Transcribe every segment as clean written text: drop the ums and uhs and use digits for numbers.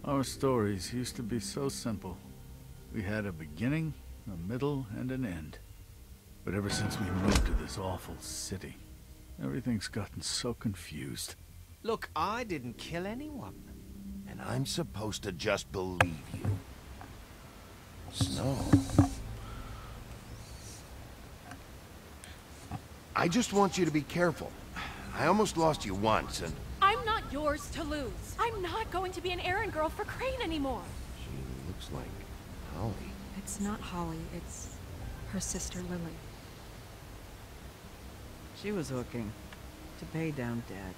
Our stories used to be so simple. We had a beginning, a middle, and an end. But ever since we moved to this awful city, everything's gotten so confused. Look, I didn't kill anyone. And I'm supposed to just believe you. Snow. I just want you to be careful. I almost lost you once, and... I'm not yours to lose. I'm not going to be an errand girl for Crane anymore. She looks like Holly. It's not Holly, it's her sister Lily. She was hooking to pay down debt.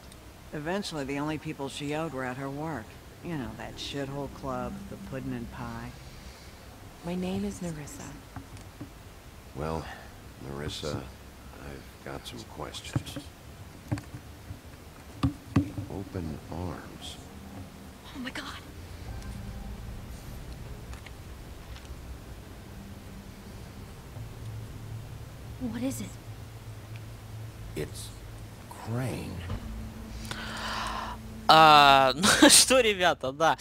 Eventually, the only people she owed were at her work. You know, that shithole club, the pudding and pie. My name is Nerissa. Well, Nerissa, I've got some questions. Open arms. Oh my god. What is it? It's Crane. Ну что, ребята, да.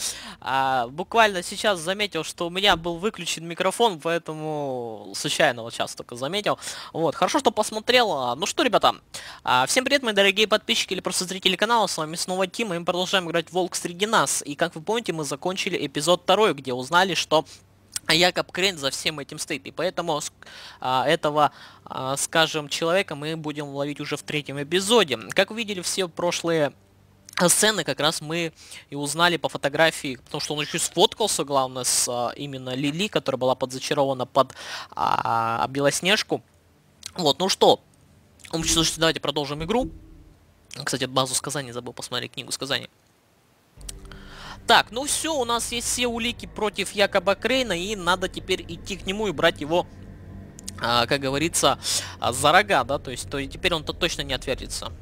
Буквально сейчас заметил, что у меня был выключен микрофон, поэтому случайно вот сейчас только заметил. Вот, хорошо, что посмотрел. Ну что, ребята, всем привет, мои дорогие подписчики или просто зрители канала, с вами снова Тим, и мы продолжаем играть «Волк среди нас». И как вы помните, мы закончили эпизод 2, где узнали, что Якоб Крейн за всем этим стоит. И поэтому этого, скажем, человека мы будем ловить уже в 3-м эпизоде. Как вы видели, все прошлые сцены как раз мы и узнали по фотографии, потому что он еще сфоткался, главное, с именно Лили, которая была подзачарована под Белоснежку. Вот, ну что, давайте продолжим игру. Кстати, базу сказаний забыл посмотреть, книгу сказаний. Так, ну все, у нас есть все улики против Якоба Крейна, и надо теперь идти к нему и брать его, как говорится, за рога, да, то есть теперь он-то точно не отвертится.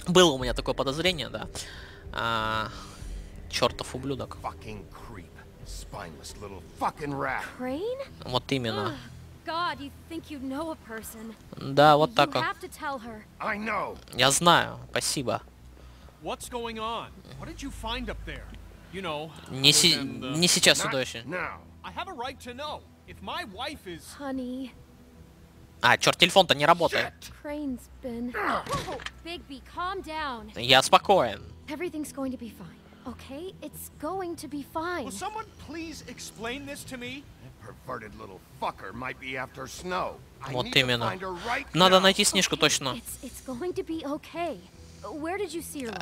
Было у меня такое подозрение, да. Чертов ублюдок. Вот именно. Да, вот так. Я знаю, спасибо. Не сейчас, чудовище. Черт, телефон-то не работает. Я спокоен. Вот именно. Надо найти Снежку точно. Where did you see her?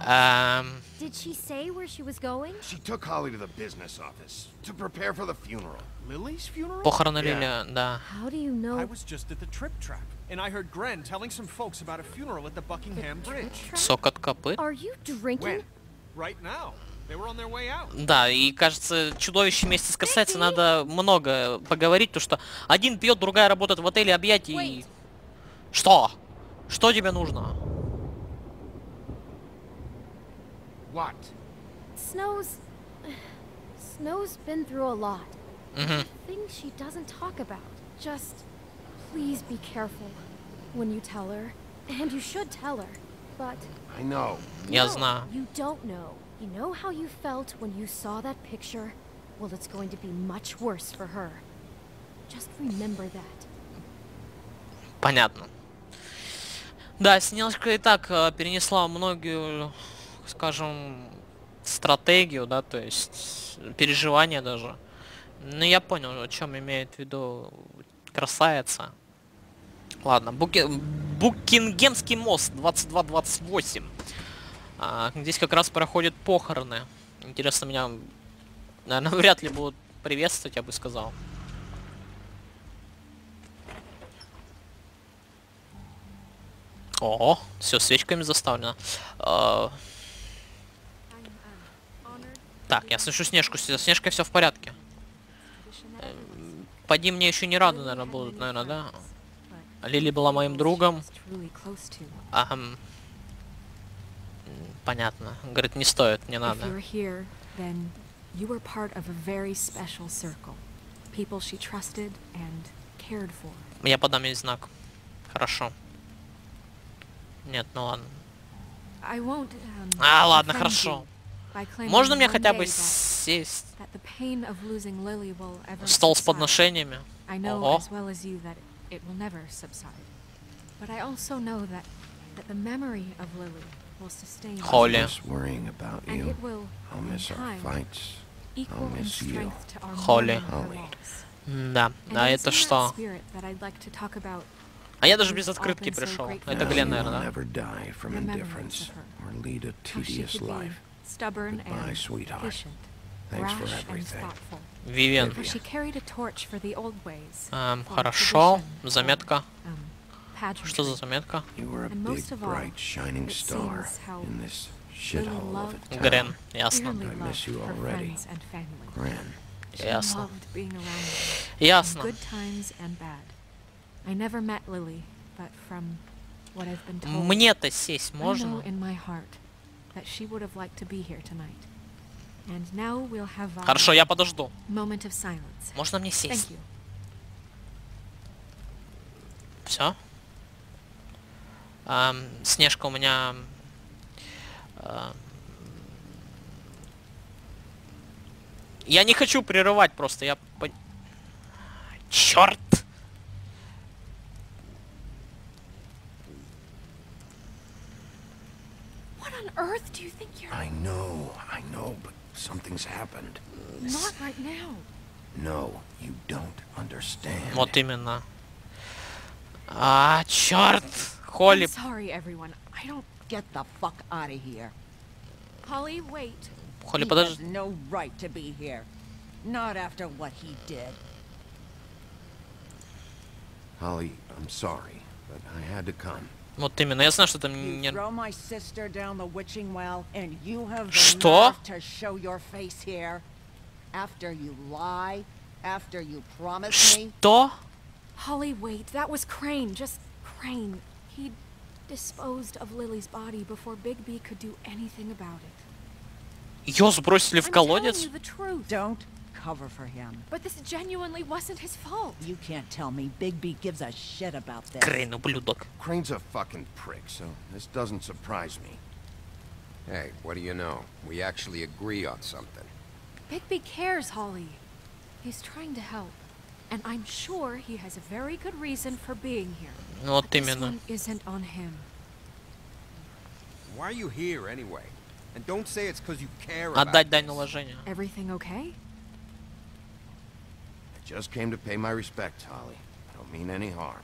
Did she say where she was going? She took Holly to the business office to prepare for the funeral. Lily's funeral? Похороны Лили, да. How do you know? I was just at the trip track, and I heard Gren telling some folks about a funeral at the Buckingham Bridge. Сок от копыт. Are you drinking? Right now. They were on their way out. Да, и кажется, чудовище вместе с красавицей надо много поговорить, потому что один пьет, другая работает в отеле объятий. Что? Что тебе нужно? What? Snow's been through a lot. Things she doesn't talk about. Just please be careful when you tell her. And you should tell her. But I know. Я знаю. You don't know. You know how you felt when you saw that picture? Well, it's going to be much worse for her. Just remember that. Понятно. Да, Снежка и так перенесла многие, скажем, стратегию, да, то есть переживания даже. Ну, я понял, о чем имеет в виду красавица. Ладно, Букингемский мост 2228. Здесь как раз проходят похороны. Интересно, меня, наверное, вряд ли будут приветствовать, я бы сказал. О, все свечками заставлено. Так, я слышу Снежку. С Снежкой все в порядке. Поди мне еще не рады, наверное, будут, наверное, да? Лили была моим другом. Понятно. Говорит, не стоит, не надо. Я подам ей знак. Хорошо. Нет, ну ладно. Ладно, хорошо. Можно мне хотя бы сесть? Стол с подношениями. Ого. Холли. Холли. Да, а это что? А я даже без открытки пришел. Это Глен, наверное, да? Вивен. Хорошо. Заметка. Что за заметка? Грен. Ясно. Ясно. Ясно. Мне-то сесть можно? Хорошо, я подожду. Можно мне сесть? Все? Снежка у меня... Я не хочу прерывать просто, я... Черт! I know, but something's happened. Not right now. No, you don't understand. Вот именно. Черт! Холли. Sorry, everyone. I don't get the fuck out of here. Holly, wait. Холли, подожди. He has no right to be here. Not after what he did. Holly, I'm sorry, but I had to come. Вот именно, я знаю, что там не... Что? Что? Holly, wait. That was Crane. Just Crane. He disposed of Lily's body before Bigby could do anything about it. Ее сбросили в колодец? Don't cover for him. But this genuinely wasn't his fault. You can't tell me Bigby gives a shit about this. Crane, ублюдок. Crane's a fucking prick, so this doesn't surprise me. Hey, what do you know? We actually agree on something. Bigby cares, Holly. He's trying to help. And I'm sure he has a very good reason for being here. Вот this именно. one isn't on him. Why are you here anyway? And don't say it's because you care about Отдать дань уважения. Everything okay? I just came to pay my respects, Holly. I don't mean any harm.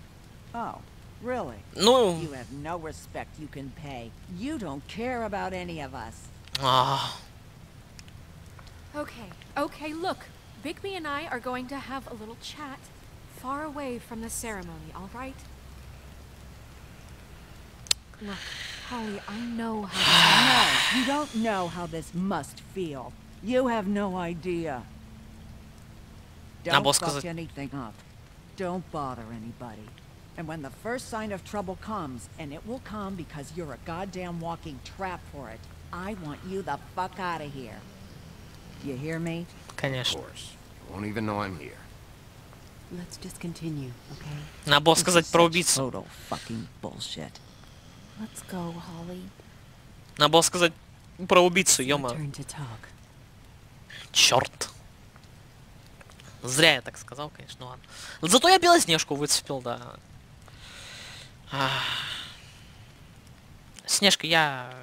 Oh, really? Ну... You have no respect you can pay. You don't care about any of us. Okay, look. Bigby and I are going to have a little chat far away from the ceremony, all right? Look, Holly, I know how this... No, you don't know how this must feel. You have no idea. Don't fuck anything up. Don't bother anybody. And when the first sign of trouble comes, and it will come because you're a goddamn walking trap for it, I want you the fuck out of here. You hear me? Конечно. Of course. You won't even know I'm here. Let's just continue, okay? Надо было сказать про убийцу. Total fucking bullshit. Let's go, Holly. Надо было сказать про убийцу, ё-моё. Черт. Зря я так сказал, конечно, ладно. Зато я Белоснежку выцепил, да. Снежка, я...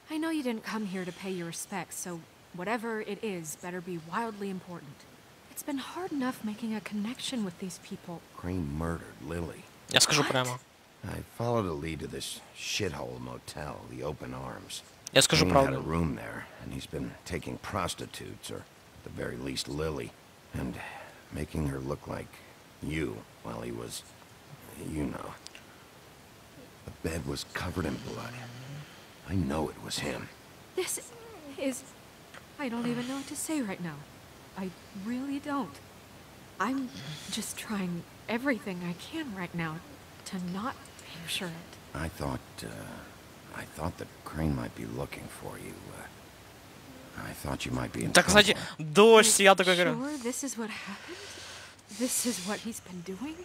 I know you didn't come here to pay your respects, so whatever it is better be wildly important. It's been hard enough making a connection with these people. Crane murdered Lily. Я скажу прямо. I followed a lead to this shithole motel, the Open Arms. Я скажу Crane had a правду. room there, and he's been taking prostitutes, or at the very least Lily, and making her look like you while he was, you know. bed was covered in blood. I know it was him. This is... I don't even know what to say right now. I really don't. I'm just trying everything I can right now to not picture it. I thought that Crane might be looking for you. I thought you might be in Так, trouble. кстати, дождь, я такой говорю. Sure, this is what happened? This is what he's been doing?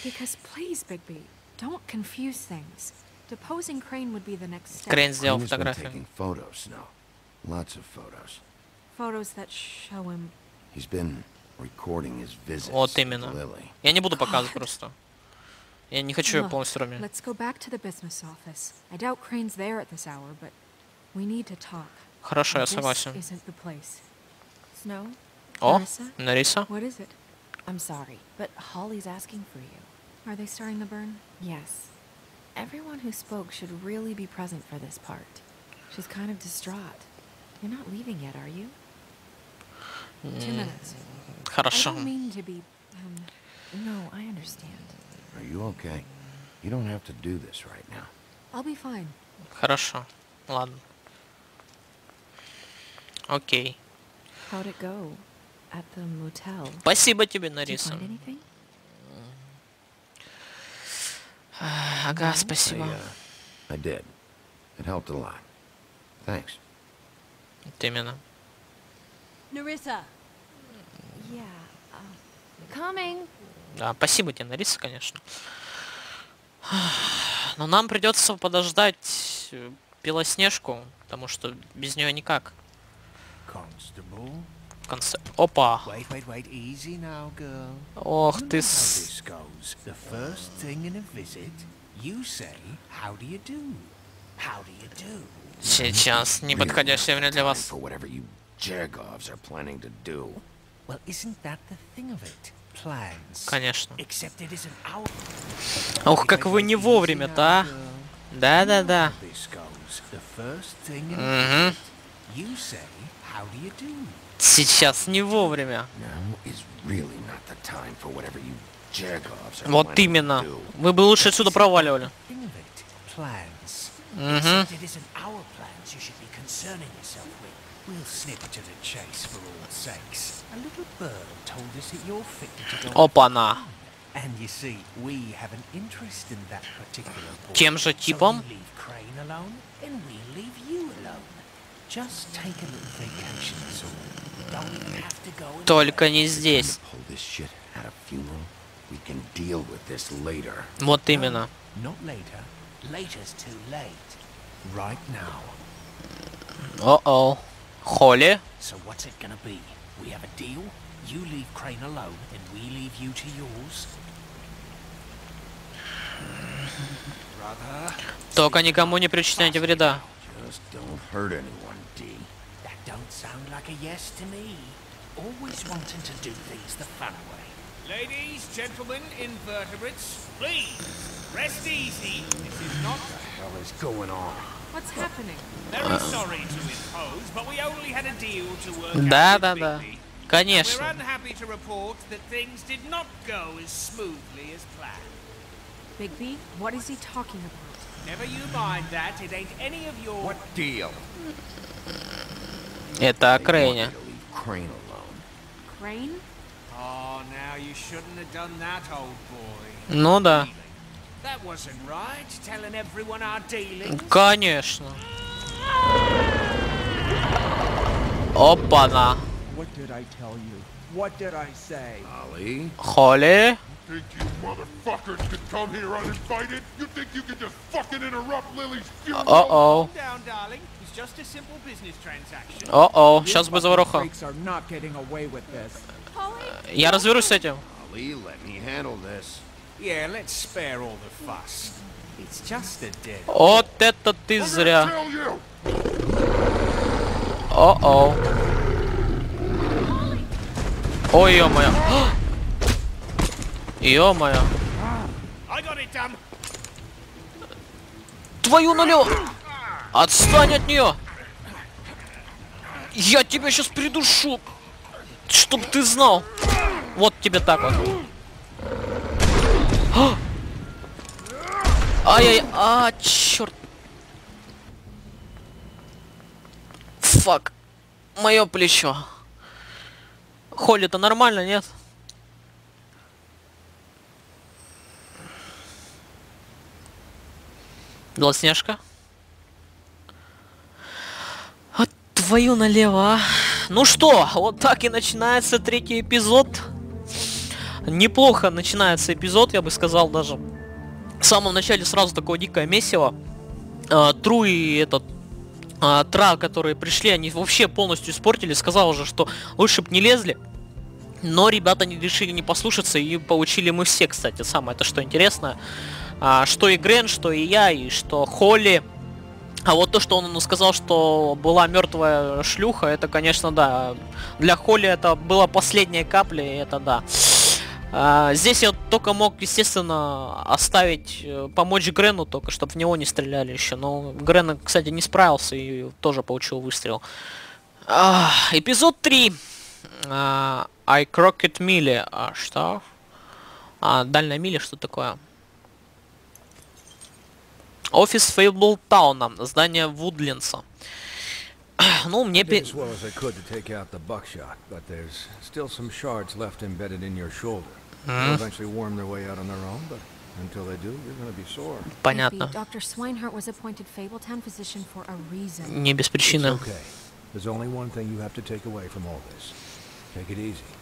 Because please, Bigby, don't confuse things. Deposing Crane would be the next step. Крейн сделал Crane has been фотографию. taking photos now. Lots of photos. Photos that show him. He's been recording his visits Вот with именно. Lily. Я не буду показывать просто. Я не хочу ее Look, полностью равнять. let's go back to the business office. I doubt Crane's there at this hour, but we need to talk. Хорошо, я This согласен. isn't the place. Snow? О, Marissa? Нариса. What is it? I'm sorry, but Holly's asking for you. Are they starting the burn? Yes. Everyone who spoke should really be present for this part. She's kind of distraught. You're not leaving yet, are you? 2 minutes. I Хорошо. don't mean to be... No, I understand. Are you okay? You don't have to do this right now. I'll be fine. Хорошо. Ладно. Окей. How'd it go at the motel? Спасибо тебе, Did you Нариса. find anything? Ага, спасибо. I did. It helped a lot. Thanks. Вот именно. Nerissa! Yeah. Coming. Да, спасибо тебе, Нариса, конечно. Но нам придется подождать Белоснежку, потому что без нее никак. Constable. Опа! Wait, easy now, girl. Ох You ты know how this goes. The first thing in a visit, you say, how do you do? How do you do? Сейчас неподходящее время для вас. For whatever you Jergovs are planning to do. Well, isn't that the thing of it? Plans. Конечно. Except it isn't our... Ох, как вы не вовремя-то, а? Да-да-да. This goes. The first thing in Мгм. a visit, you say, how do you do? Сейчас не вовремя. Now is really not the time for whatever you Jergovs are Вот planning именно. to do. Вы бы лучше отсюда проваливали. Thing of it. Plans. Мгм. Except it isn't our plans you should be concerning yourself with. We'll snip to the chase for all sakes. A little bird told us that you're fitted to go. Опа-на. And you see, we have an interest in that particular boy. Тем же So типом? you leave Crane alone, and we'll leave you alone. Just take a little vacation, that's all. Don't even have to go and Только не здесь. Pull this shit at a funeral. We can deal with this later. Вот именно. Not later. Later's too late. Right now. О-о. Холли. So what's it gonna be? We have a deal? You leave Crane alone, and we leave you to yours? Brother, Только никому не причиняйте вреда. Just don't hurt anyone, D. that don't sound like a yes to me. Always wanting to do things the fun way. Ladies, gentlemen, invertebrates, please, rest easy. This is not... What the hell is going on? What's happening? Very sorry to impose, but we only had a deal to work Да-да-да. out with Bigby. We're Конечно. unhappy to report that things did not go as smoothly as planned. Bigby, what is he talking about? Never you mind that, it ain't any of your... What deal? Это о They want Крейне. you to leave Crane alone. Crane? Oh, now you shouldn't have done that, old boy. Ну да. That wasn't right, telling everyone our dealings. Конечно. Опа-на. What did I tell you? What did I say? Ollie? Холли. Think you motherfuckers could come here uninvited? You think you can just fucking interrupt Lily's funeral? О-о. Calm down, darling. It's just a simple business transaction. О-о. Сейчас будет заваруха. Freaks are not getting away with this. Я разберусь с этим. Ollie, let me handle this. Yeah, let's spare all the fuss. It's just a dead. Вот это ты зря. Tell you! О-о. Ой, ё-моё. Ё-моё. I got it done. Твою налево! Отстань от нее! Я тебя сейчас придушу! Чтоб ты знал! Вот тебе так вот. Ай-яй, черт. Фак. Мое плечо. Холли-то нормально, нет? Белоснежка. Вот твою налево, а. Ну что, вот так и начинается третий эпизод. Неплохо начинается эпизод, я бы сказал даже. В самом начале сразу такое дикое месиво. Тру и этот Тра, которые пришли, они вообще полностью испортили. Сказал уже, что лучше бы не лезли. Но ребята не решили не послушаться, и получили мы все, кстати. Самое это что интересно. Что и Грен, что и я, и что Холли. А вот то, что он сказал, что была мертвая шлюха, это, конечно, да. Для Холли это была последняя капля, и это да. Здесь я только мог, естественно, оставить, помочь Грену, только чтобы в него не стреляли еще. Но Грен, кстати, не справился и тоже получил выстрел. Эпизод 3. I Crockett Мили. Что? Дальняя миля, что такое? Офис Фейблтауна. Здание Вудлинса. Ну, мне... Понятно. Не без причины.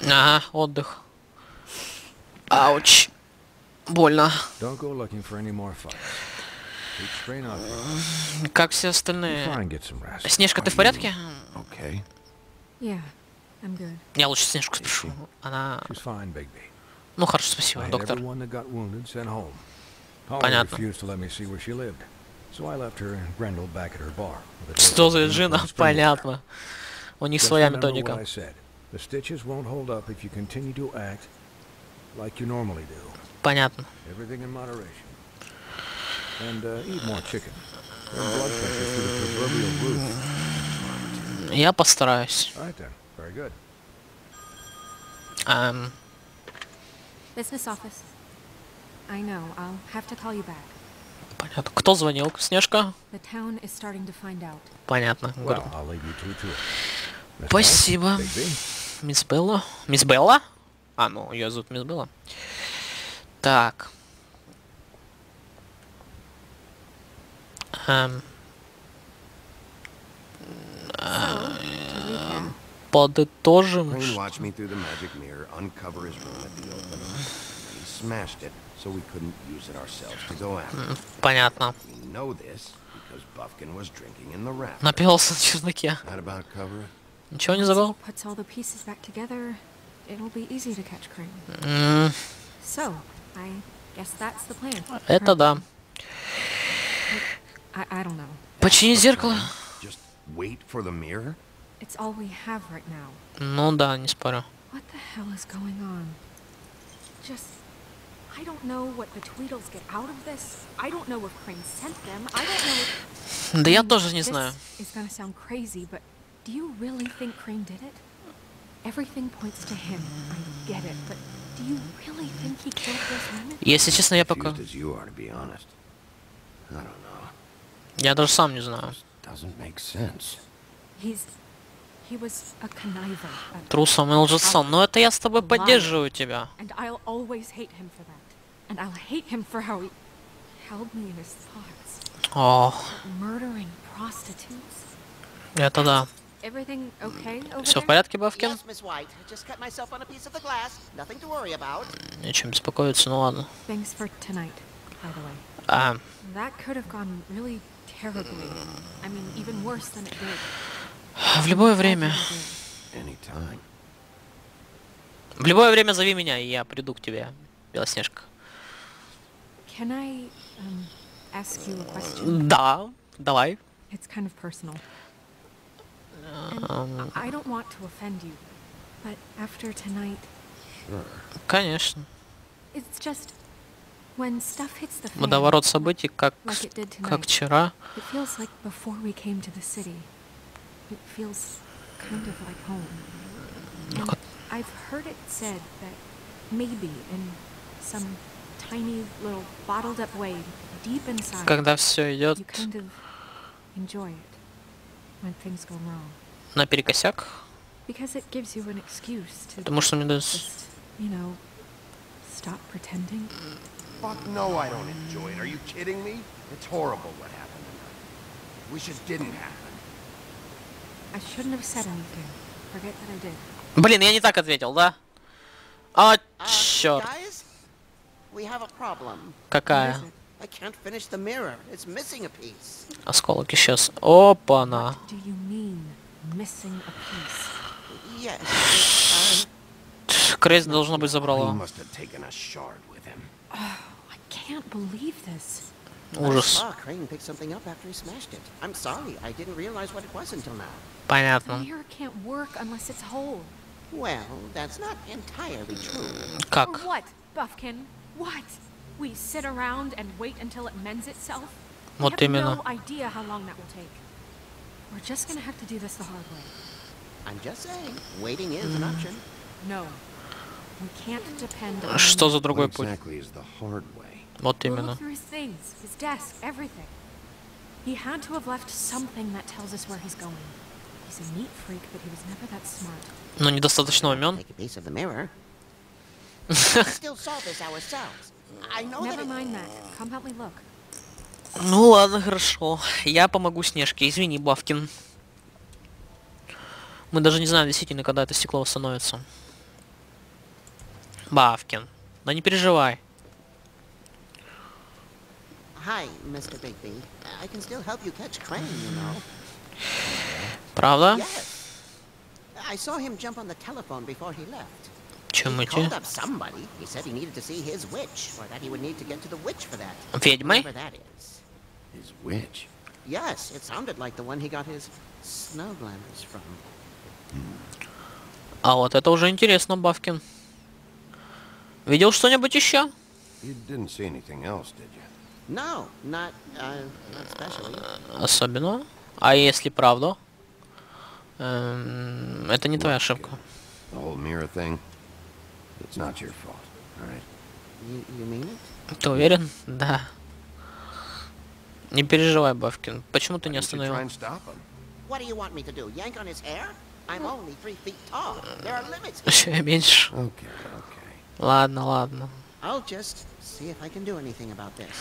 Ага, отдых. Ауч. Больно. Как все остальные. Снежка, ты в порядке? Я лучше Снежку спрошу. Она... Ну хорошо, спасибо, доктор. Понятно. Что за Джина? Понятно. У них своя методика. Понятно. Я постараюсь. Понятно. Кто звонил? Снежка? Понятно. Спасибо. Мисс Белла? Мисс Белла? Ну, ее зовут Мисс Белла. Так. Подытожим. Понятно. Напился на чердаке. Ничего не забыл? Это да. Почини зеркало. Ну да, не спорю. Да я тоже не знаю. Если честно, я пока... Я даже сам не знаю. Трусом и лжецом. Но это я с тобой поддерживаю тебя. О. Это да. Все в порядке, Бавкин? Нечем беспокоиться, ну ладно. В любое время. В любое время зови меня, и я приду к тебе, Белоснежка. Да, давай. Конечно. Водоворот событий, как вчера. tiny little bottled up way deep inside. Когда все идет You kind of enjoy it when things go wrong. наперекосяк. Because it gives you an excuse to Потому что мне дает... just, you know, stop pretending. Fuck no, I don't enjoy it. Are you kidding me? It's horrible what happened tonight. Wish it didn't happen. I shouldn't have said anything. Forget that I did. Блин, я не так ответил, да? А, чёрт. Guys, we have a problem. Какая? I can't finish the mirror. It's missing a piece. Осколок исчез. Опа-на. Do you mean missing a piece? Yes. Крейз должно быть забрала. He must have taken a shard with him. Oh, I can't believe this. Ужас. I saw Crane pick something up after he smashed it. I'm sorry. I didn't realize what it was until now. The Понятно. mirror can't work unless it's whole. Well, that's not entirely true. Or Как? what, Buffkin? What? We sit around and wait until it mends itself? We Вот have именно. no idea how long that will take. We're just gonna have to do this the hard way. I'm just saying, waiting is an option. No. We can't depend on Что за What другой путь? exactly is the hard way? Вот We'll именно. look through his things, his desk, everything. He had to have left something that tells us where he's going. He's a neat freak, but he was never that smart. Но недостаточно умен. Take a piece of the mirror. We still solve this ourselves. I know Never that mind that. Come help me look. Ну ладно, хорошо. Я помогу Снежке. Извини, Бавкин. Мы даже не знаем действительно, когда это стекло восстановится. Бавкин. Да не переживай. Hi, Mr. Bigby. I can still help you catch Crane, you know. Правда? Yes. I saw him jump on the telephone before he left. Чем He идти? called up somebody. He said he needed to see his witch, or that he would need to get to the witch for that. Ведьмой? Whoever that is. His witch? Yes, it sounded like the one he got his snow glamours from. А вот это уже интересно, Бавкин. Видел что-нибудь еще? You didn't see anything else, did you? No, not especially. Особенно. А если правда? Это не твоя ошибка. The whole mirror thing? It's not your fault, alright? You mean it? Ты уверен? Да. Не переживай, Бавкин. Почему ты не Why don't you try остановил? and stop him? What do you want me to do? Yank on his hair? I'm only 3 feet tall. There are limits. Еще меньше. Okay, okay. Ладно, ладно. I'll just see if I can do anything about this.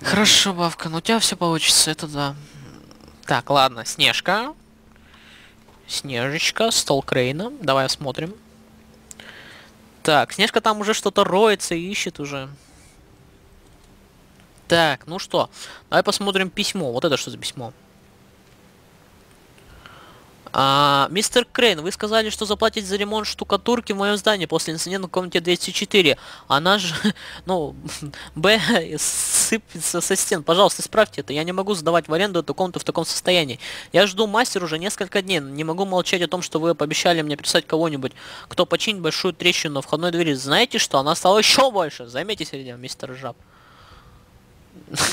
Хорошо, Бавка, ну у тебя все получится, это да. Так, ладно, Снежка. Снежечка, стол Крейна. Давай осмотрим. Так, Снежка там уже что-то роется и ищет уже. Так, ну что, давай посмотрим письмо. Вот это что за письмо? Мистер Крейн, вы сказали, что заплатите за ремонт штукатурки в моем здании после инцидента в комнате 204. Она же, ну, Б сыпется со стен. Пожалуйста, исправьте это. Я не могу сдавать в аренду эту комнату в таком состоянии. Я жду мастера уже несколько дней. Не могу молчать о том, что вы пообещали мне прислать кого-нибудь, кто починит большую трещину на входной двери. Знаете что? Она стала еще больше. Займите середину, мистер Жаб.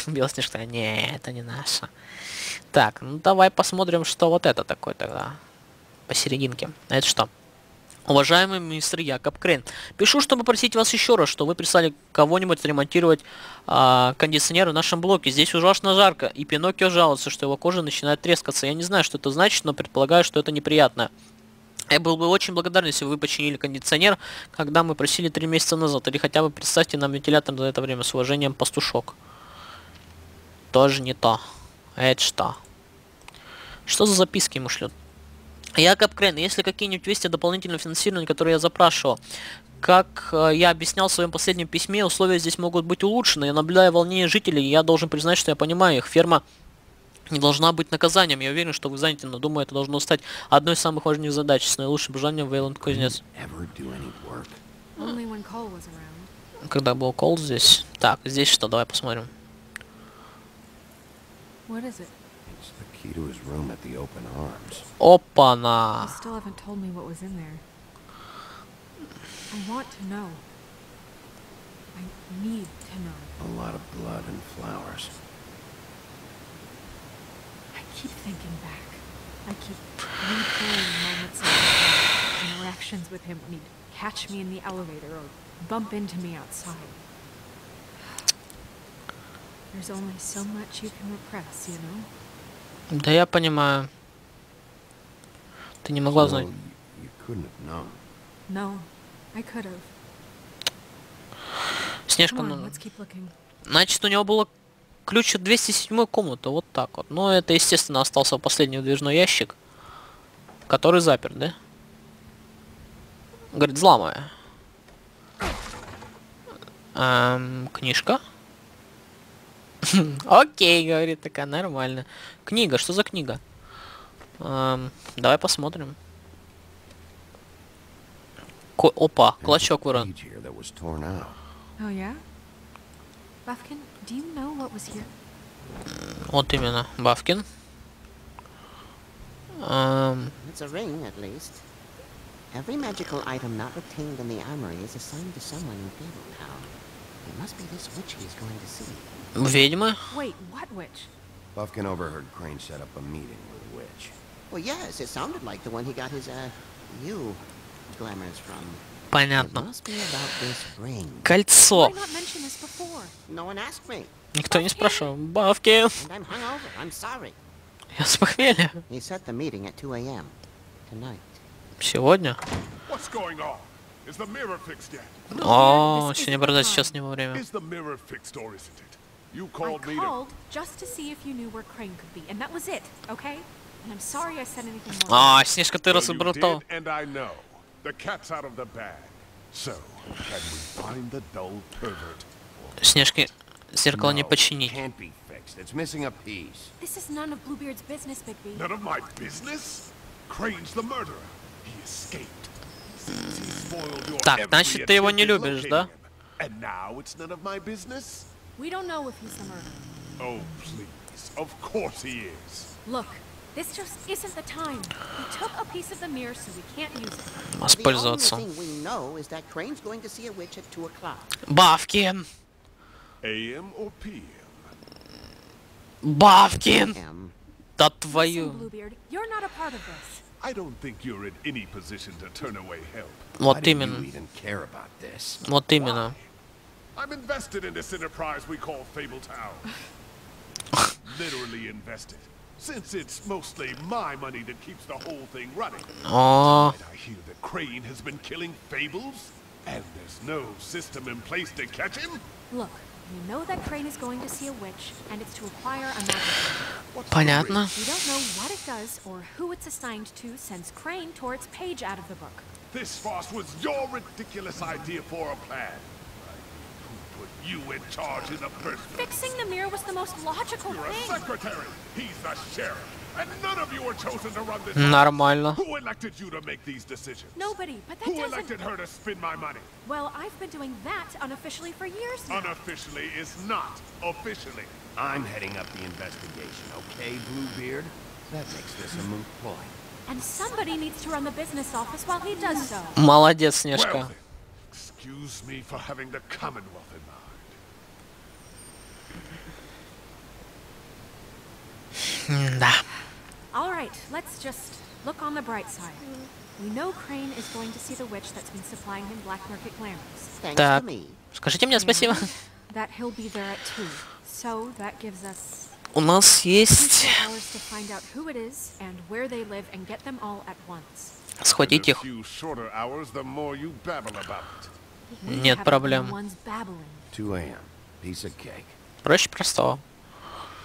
Белоснежка, не, это не наша. Так, ну давай посмотрим, что вот это такое тогда. Посерединке. А это что? Уважаемый мистер Якоб Крейн, пишу, чтобы просить вас еще раз, что вы прислали кого-нибудь ремонтировать кондиционер в нашем блоке. Здесь ужасно жарко, и Пиноккио жалуется, что его кожа начинает трескаться. Я не знаю, что это значит, но предполагаю, что это неприятно. Я был бы очень благодарен, если бы вы починили кондиционер, когда мы просили 3 месяца назад. Или хотя бы представьте нам вентилятор за это время. С уважением, Пастушок. Тоже не то. Это что? Что за записки ему шлют? Якоб Крейн, если какие-нибудь вести о дополнительном финансировании, которые я запрашивал, как я объяснял в своем последнем письме, условия здесь могут быть улучшены. Я наблюдаю волнение жителей, и я должен признать, что я понимаю их. Ферма не должна быть наказанием. Я уверен, что вы заняты, но думаю, это должно стать одной из самых важных задач. С наилучшим пожеланием, Вейланд Кузнец. Когда был Кол здесь. Так, здесь что? Давай посмотрим. What is it? It's the key to his room at the open arms. Опа-на! You still haven't told me what was in there. I want to know. I need to know. A lot of blood and flowers. I keep thinking back. I keep replaying moments of interactions with him when he'd catch me in the elevator or bump into me outside. There's only so much you can repress, you know? Да я понимаю. Ты не могла знать. You couldn't have known. No, I could have. Снежка, Come on, ну... let's keep looking. Значит, у него было ключ от 207 комнаты, вот так вот. Но это, естественно, остался последний выдвижной ящик, который заперт, да? Говорит, взламывай. Книжка. Окей, говорит, такая, нормально. Книга, что за книга? Давай посмотрим. Опа, клочок вырван. Oh yeah? Buffkin, do you know what was here? Вот именно, Бафкин. It's a ring, at least. Every magical item not retained in the armory is assigned to someone in Fabletown. It must be this witch he's going to see. Ведьма? Wait, what witch? Buffkin overheard Crane set up a meeting with a witch. Well, yes, it sounded like the one he got his, glamours from. Понятно. It must be about this ring. Кольцо. Why not mention this before? No one asked me. Никто не спрашивал. Бафкин. And I'm hungover. I'm sorry. Я с похмелья. He set the meeting at 2 a.m. tonight. Сегодня? What's going on? Is the mirror fixed yet? О, сегодня борода сейчас не во время. Is the mirror fixed or isn't it? You I called me to... called just to see if you knew where Crane could be, and that was it, okay? And I'm sorry I said anything more. А, Снежка, ты Well, you разобрал. did, and I know. The cat's out of the bag. So, can we find the dull pervert? Снежке зеркало не No, починить. can't be fixed. It's missing a piece. This is none of Bluebeard's business, Bigby. None of my business? Crane's the murderer. He escaped. Since he spoiled your Так, every значит, ты его не attempt at любишь, locating да? him. And now it's none of my business? We don't know if he's the murderer. Oh, please. Of course he is. Look, this just isn't the time. We took a piece of the mirror, so we can't use it. Воспользоваться. The only thing we know is that Crane's going to see a witch at 2 o'clock. Бафкин. AM or PM? Бафкин. Да Listen, твою. Bluebeard, you're not a part of this. I don't think you're in any position to turn away help. Вот именно. Even care about this. Вот именно. I'm invested in this enterprise we call Fabletown. Literally invested. Since it's mostly my money that keeps the whole thing running. О, And I hear that Crane has been killing fables, and there's no system in place to catch him? Look, we know that Crane is going to see a witch, and it's to acquire a magic. понятно. We don't know what it does or who it's assigned to since Crane tore its page out of the book. This farce was your ridiculous idea for a plan. Who put you in charge in the first place? Fixing the mirror was the most logical You're a thing. secretary. He's the sheriff. And none of you were chosen to run this. Нормально. Who elected you to make these decisions? Nobody, but that Who doesn't... elected her to spend my money? Well, I've been doing that unofficially for years now. Unofficially is not officially. I'm heading up the investigation, okay, Bluebeard? That makes this a moot point. And somebody needs to run the business office while he does so. Молодец, Well, Снежка. then, excuse me for having the Commonwealth in mind. Да. All right, let's just look on the bright side. We know Crane is going to see the witch that's been supplying him black market glamours. Thanks Так, to me. скажите мне спасибо. That he'll be there at 2. So that gives us У нас 2 есть hours to find out who it is and where they live and get them all at once. сходить And их. the few shorter hours, the more you babble about it. Нет проблем. 2 a.m. Piece of cake. Проще простого.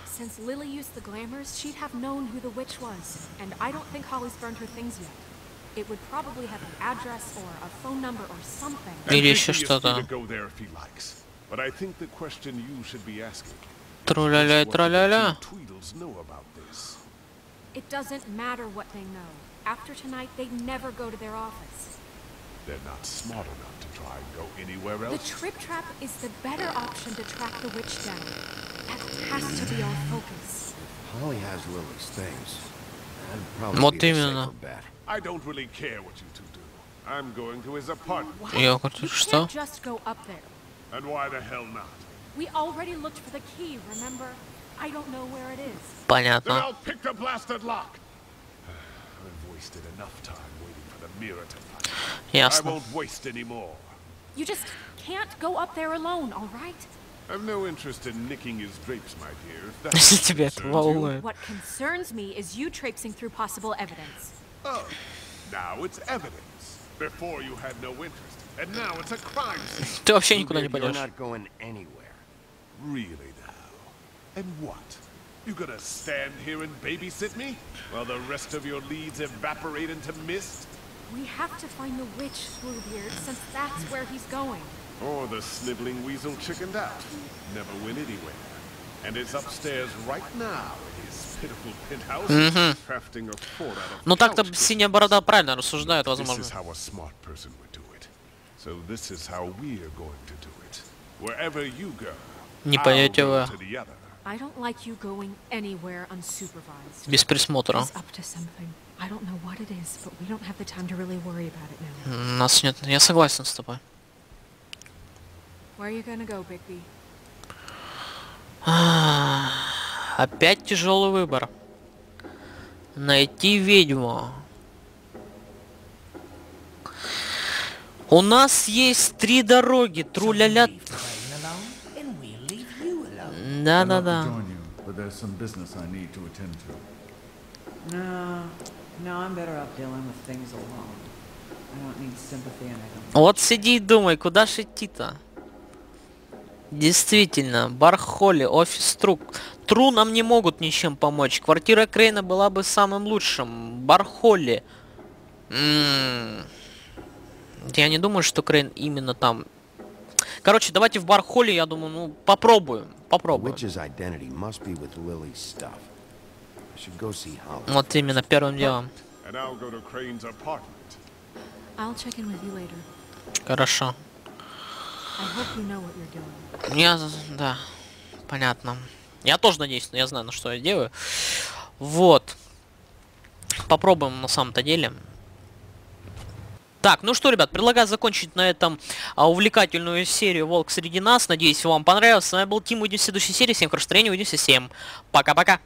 Since Lily used the glamours, she'd have known who the witch was, and I don't think Holly's burned her things yet. It would probably have an address or a phone number or something. Или And еще Vicky is free что-то. to go there if he likes. But I think the question you should be asking Труля-ля, is what do the траля-ля. two Tweedles know about this? It doesn't matter what they know. After tonight, they never go to their office. They're not smart enough to try and go anywhere The else. trip trap is the better option to track the witch down. That has to be our focus. Holly has Lily's things. That'd probably Вот be the именно. safer bet. I don't really care what you two do. I'm going to his apartment. Я говорю, You что? can't just go up there. And why the hell not? We already looked for the key, remember? I don't know where it is. Then Понятно. I'll pick the blasted lock. I've wasted enough time waiting for the mirror to find. I Ясно. won't waste any more. You just can't go up there alone, all right? I've no interest in nicking his drapes, my dear. If Если that тебя это concerns you. волнует. What concerns me is you traipsing through possible evidence. Oh, now it's evidence. Before you had no interest, and now it's a crime scene. Ты вообще никуда не You're пойдешь. not going anywhere. Really now? And what? You gonna stand here and babysit me while the rest of your leads evaporate into mist? We have to find the witch, Bluebeard, since that's where he's going. Or the sniveling weasel chickened out. Never went anywhere. And is upstairs right now in his pitiful penthouse, crafting a fort out of Ну так-то couch синяя борода правильно рассуждает, This возможно. is how a smart person would do it. So this is how we're going to do it. Wherever you go, Не I'll пойдете go вы to the other. I don't like you going anywhere unsupervised. без присмотра. He's up to something. I don't know what it is, but we don't have the time to really worry about it now. Нас нет. Я согласен с тобой. Where are you gonna go, Bigby? Опять тяжелый выбор. Найти ведьму. У нас есть 3 дороги. Тру-ля-ля. Да-да-да. But there's some business I need to attend to. No, I'm better off dealing with things alone. I don't need sympathy and I don't... Вот сиди и думай, куда ж идти-то? Действительно, бар Холли, офис Тру. Тру нам не могут ничем помочь. Квартира Крейна была бы самым лучшим. Бар Холли. Я не думаю, что Крейн именно там. Короче, давайте в бар Холли, я думаю, ну, попробуем. Попробуем. Вот именно, первым делом. Хорошо. Да, понятно. Я тоже надеюсь, но я знаю, на что я делаю. Вот. Попробуем на самом-то деле. Так, ну что, ребят, предлагаю закончить на этом увлекательную серию «Волк среди нас». Надеюсь, вам понравилось. С вами был Тим. Увидимся в следующей серии. Всем хорошего настроения. Увидимся. Всем пока-пока.